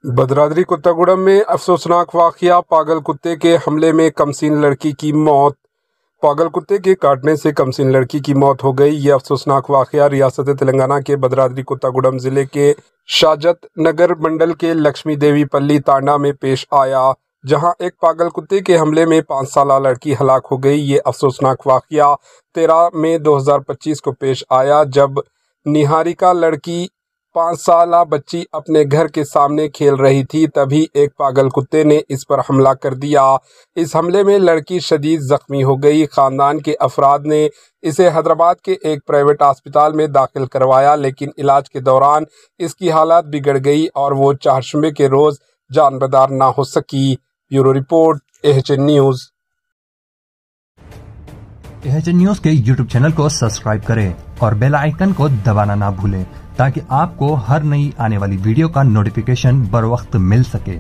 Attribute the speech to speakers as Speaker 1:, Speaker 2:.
Speaker 1: बदरादरी कुत्तागुड़म में अफसोसनाक वाक़या, पागल कुत्ते के हमले में कमसीन लड़की की मौत। पागल कुत्ते के काटने से कमसीन लड़की की मौत हो गई। यह अफसोसनाक वाक़या रियासत तेलंगाना के बदरादरी कुत्तागुड़म ज़िले के शाजत नगर मंडल के लक्ष्मी देवी पल्ली तांडा में पेश आया, जहां एक पागल कुत्ते के हमले में 5 साला लड़की हलाक हो गई। ये अफसोसनाक वाक़या 13 मई 2025 को पेश आया, जब निहारिका लड़की 5 साला बच्ची अपने घर के सामने खेल रही थी। तभी एक पागल कुत्ते ने इस पर हमला कर दिया। इस हमले में लड़की शदीद जख्मी हो गई। खानदान के अफराद ने इसे हैदराबाद के एक प्राइवेट अस्पताल में दाखिल करवाया, लेकिन इलाज के दौरान इसकी हालत बिगड़ गई और वो चारशंबे के रोज जानबदार ना हो सकी। Bureau report, AHN news.
Speaker 2: AHN news के यूट्यूब चैनल को सब्सक्राइब करें और बेल आइकन को दबाना ना भूलें, ताकि आपको हर नई आने वाली वीडियो का नोटिफिकेशन बर वक्त मिल सके।